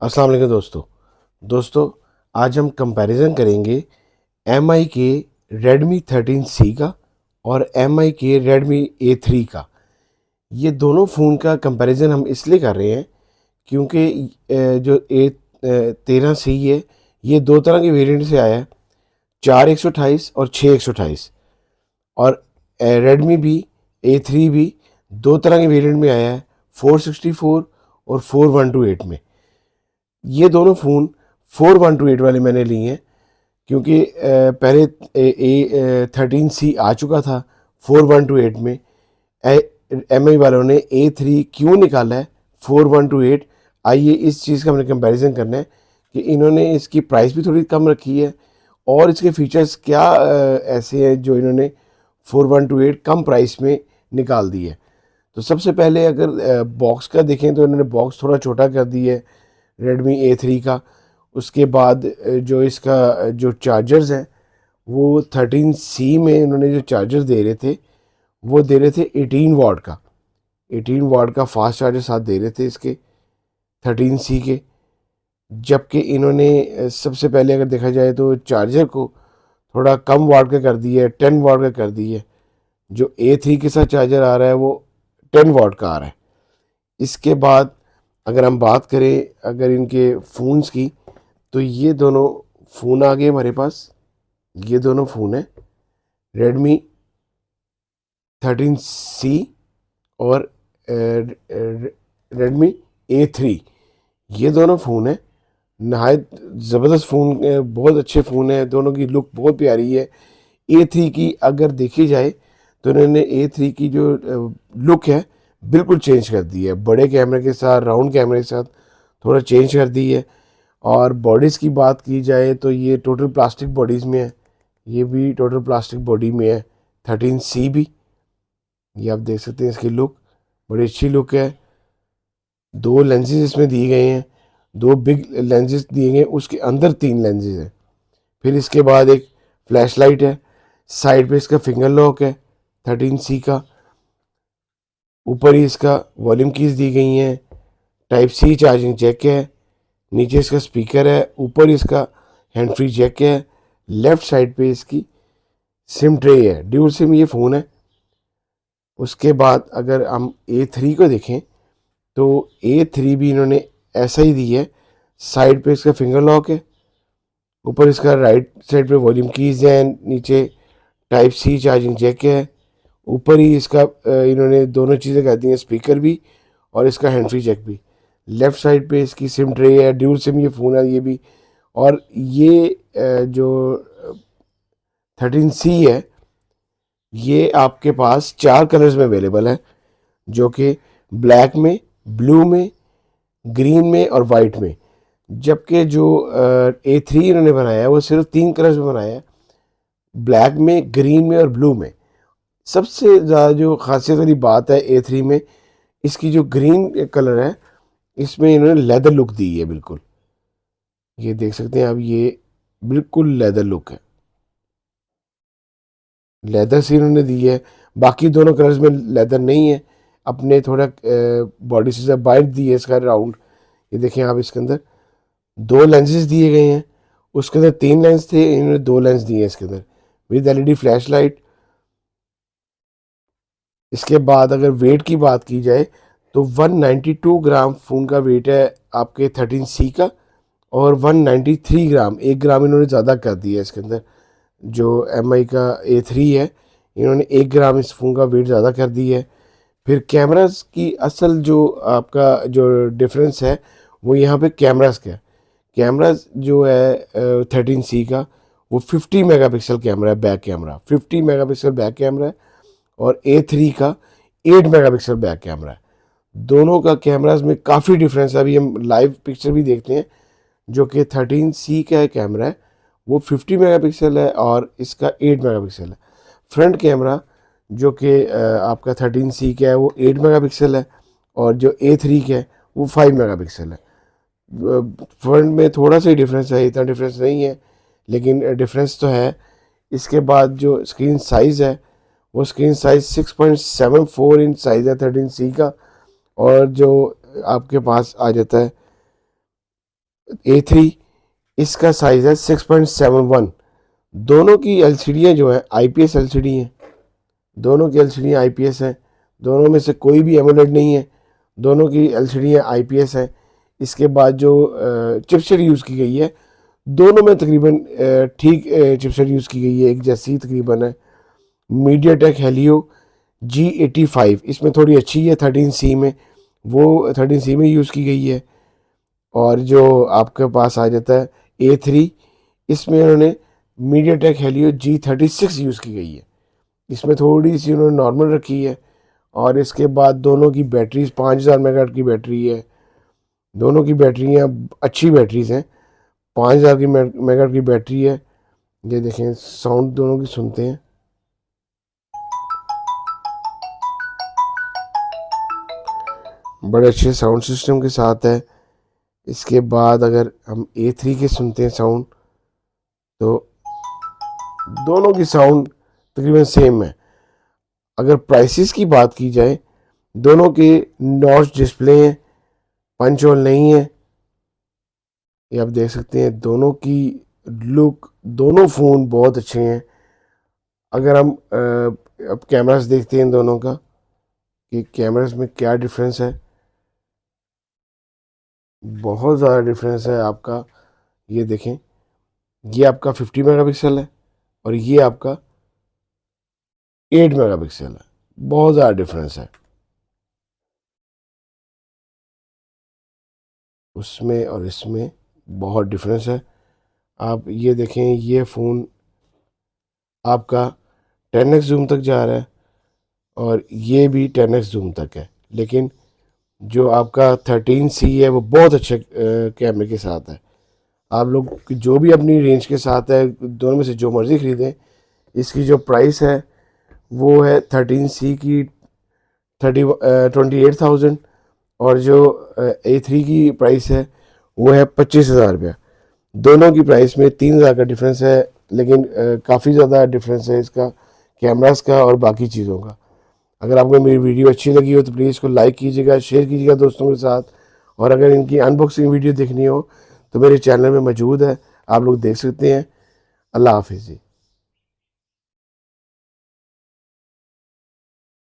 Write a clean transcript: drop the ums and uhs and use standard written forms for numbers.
अस्सलाम वालेकुम दोस्तों, आज हम कंपैरिजन करेंगे एम आई के Redmi 13C का और एम आई के Redmi A3 का। ये दोनों फ़ोन का कंपैरिजन हम इसलिए कर रहे हैं क्योंकि जो A13C है, ये दो तरह के वेरिएंट से आया है, 4128 और 6128। और Redmi भी A3 भी दो तरह के वेरिएंट में आया है, 464 और 4128 में। ये दोनों फ़ोन 4128 वाले मैंने लिए हैं क्योंकि पहले A13C आ चुका था 4128 में। एम आई वालों ने A3 क्यों निकाला है 4128। आइए इस चीज़ का हमने कंपैरिजन करना है कि इन्होंने इसकी प्राइस भी थोड़ी कम रखी है और इसके फीचर्स क्या ऐसे हैं जो इन्होंने 4128 कम प्राइस में निकाल दी है। तो सबसे पहले अगर बॉक्स का देखें तो इन्होंने बॉक्स थोड़ा छोटा कर दी है Redmi A3 का। उसके बाद जो इसका जो चार्जर्स हैं वो 13C में इन्होंने जो चार्जर दे रहे थे वो दे रहे थे 18 वाट का फास्ट चार्जर साथ दे रहे थे इसके 13C के। जबकि इन्होंने सबसे पहले अगर देखा जाए तो चार्जर को थोड़ा कम वाट का कर दिया है, 10 वाट का कर दिया है। जो A3 के साथ चार्जर आ रहा है वो 10 वाट का आ रहा है। इसके बाद अगर हम बात करें अगर इनके फ़ोन्स की, तो ये दोनों फ़ोन आ गए हमारे पास। ये दोनों फ़ोन हैं Redmi 13C और Redmi A3। ये दोनों फ़ोन हैं, नहायत ज़बरदस्त फ़ोन, बहुत अच्छे फ़ोन हैं। दोनों की लुक बहुत प्यारी है। A3 की अगर देखी जाए तो इन्होंने A3 की जो लुक है बिल्कुल चेंज कर दी है। बड़े कैमरे के साथ, राउंड कैमरे के साथ थोड़ा चेंज कर दी है। और बॉडीज़ की बात की जाए तो ये टोटल प्लास्टिक बॉडीज़ में है। ये भी टोटल प्लास्टिक बॉडी में है 13C भी। ये आप देख सकते हैं, इसकी लुक बड़ी अच्छी लुक है। दो लेंसेज इसमें दिए गए हैं, दो बिग लेंसेज दिए गए हैं, उसके अंदर तीन लेंसेज हैं। फिर इसके बाद एक फ्लैश लाइट है, साइड पे इसका फिंगर लॉक है 13C का। ऊपर ही इसका वॉल्यूम कीज दी गई हैं, टाइप सी चार्जिंग जैक है, नीचे इसका स्पीकर है, ऊपर इसका हैंड फ्री जैक है। लेफ्ट साइड पे इसकी सिम ट्रे है, ड्यूल सिम ये फ़ोन है। उसके बाद अगर हम A3 को देखें तो A3 भी इन्होंने ऐसा ही दी है। साइड पे इसका फिंगर लॉक है, ऊपर इसका राइट साइड पे वॉल्यूम कीज है, नीचे टाइप सी चार्जिंग जैक है। ऊपर ही इसका इन्होंने दोनों चीज़ें कर दी हैं, स्पीकर भी और इसका हैंड फ्री जैक भी। लेफ़्ट साइड पे इसकी सिम ट्रे है, ड्यूल सिम ये फ़ोन है ये भी। और ये जो 13C है ये आपके पास चार कलर्स में अवेलेबल है, जो कि ब्लैक में, ब्लू में, ग्रीन में और वाइट में। जबकि जो A3 इन्होंने बनाया है वो सिर्फ तीन कलर्स में बनाया है, ब्लैक में, ग्रीन में और ब्लू में। सबसे ज़्यादा जो खासियत वाली बात है A3 में, इसकी जो ग्रीन कलर है इसमें इन्होंने लेदर लुक दी है बिल्कुल। ये देख सकते हैं आप, ये बिल्कुल लेदर लुक है, लेदर से इन्होंने दी है। बाकी दोनों कलर्स में लेदर नहीं है, अपने थोड़ा बॉडी से बाइट दी है इसका राउंड। ये देखें आप, इसके अंदर दो लेंसेज दिए गए हैं, उसके अंदर तीन लेंस थे, इन्होंने दो लेंस दिए हैं इसके अंदर विद एलईडी फ्लैश लाइट। इसके बाद अगर वेट की बात की जाए तो 192 ग्राम फ़ोन का वेट है आपके 13C का, और 193 ग्राम, 1 ग्राम इन्होंने ज़्यादा कर दिया है इसके अंदर। जो MI का A3 है, इन्होंने 1 ग्राम इस फ़ोन का वेट ज़्यादा कर दी है। फिर कैमरास की असल जो आपका जो डिफरेंस है वो यहाँ पे कैमरास का है। कैमरास जो है 13C का वो 50 मेगापिक्सल कैमरा है, back camera 50 megapixel back camera है। और A3 का 8 मेगापिक्सल बैक कैमरा है। दोनों का कैमरास में काफ़ी डिफरेंस है। अभी हम लाइव पिक्चर भी देखते हैं। जो कि 13C का कैमरा है वो 50 मेगापिक्सल है और इसका 8 मेगापिक्सल है। फ्रंट कैमरा जो कि आपका 13C का है वो 8 मेगापिक्सल है, और जो A3 का है वो 5 मेगापिक्सल है। फ्रंट में थोड़ा सा ही डिफरेंस है, इतना डिफरेंस नहीं है, लेकिन डिफरेंस तो है। इसके बाद जो स्क्रीन साइज़ है वो स्क्रीन साइज 6.74 इंच साइज़ है 13C का, और जो आपके पास आ जाता है A3, इसका साइज़ है 6.71। दोनों की एलसीडियाँ जो हैं आईपीएस एलसीडी हैं, दोनों की एलसीडियाँ आईपीएस हैं, दोनों में से कोई भी एमोलेड नहीं है, दोनों की एलसीडियाँ आईपीएस हैं। इसके बाद जो चिपसेट यूज़ की गई है, दोनों में तकरीबन ठीक चिपसेट यूज़ की गई है, एक जैसी तकरीबन है। मीडियाटेक हेलियो G85, इसमें थोड़ी अच्छी है 13C में, वो 13C में यूज़ की गई है। और जो आपके पास आ जाता है A3, इसमें उन्होंने मीडियाटेक हेलियो G36 यूज़ की गई है, इसमें थोड़ी सी उन्होंने नॉर्मल रखी है। और इसके बाद दोनों की बैटरीज 5000 मेगाहर्ट्ज़ की बैटरी है, दोनों की बैटरियाँ अच्छी बैटरीज हैं, 5000 की मेगाहर्ट्ज़ की बैटरी है। ये देखें, साउंड दोनों की सुनते हैं, बड़े अच्छे साउंड सिस्टम के साथ है। इसके बाद अगर हम A3 के सुनते हैं साउंड, तो दोनों की साउंड तकरीबन सेम है। अगर प्राइसेस की बात की जाए, दोनों के नॉच डिस्प्ले हैं, पंच होल नहीं है, ये आप देख सकते हैं। दोनों की लुक, दोनों फ़ोन बहुत अच्छे हैं। अगर हम अब कैमरास देखते हैं दोनों का, कि कैमरास में क्या डिफरेंस है, बहुत ज़्यादा डिफरेंस है आपका। ये देखें, ये आपका 50 मेगापिक्सल है और ये आपका 8 मेगापिक्सल है, बहुत ज़्यादा डिफरेंस है उसमें और इसमें, बहुत डिफरेंस है। आप ये देखें, ये फ़ोन आपका 10x जूम तक जा रहा है और ये भी 10x जूम तक है, लेकिन जो आपका 13C है वो बहुत अच्छे कैमरे के साथ है। आप लोग जो भी अपनी रेंज के साथ है, दोनों में से जो मर्ज़ी ख़रीदें। इसकी जो प्राइस है वो है 13C की 28,000, और जो A3 की प्राइस है वो है 25,000 रुपया। दोनों की प्राइस में 3,000 का डिफरेंस है, लेकिन काफ़ी ज़्यादा डिफरेंस है इसका, कैमरास का और बाकी चीज़ों का। अगर आपको मेरी वीडियो अच्छी लगी हो तो प्लीज़ इसको लाइक कीजिएगा, शेयर कीजिएगा दोस्तों के साथ। और अगर इनकी अनबॉक्सिंग वीडियो देखनी हो तो मेरे चैनल में मौजूद है, आप लोग देख सकते हैं। अल्लाह हाफिज़ जी।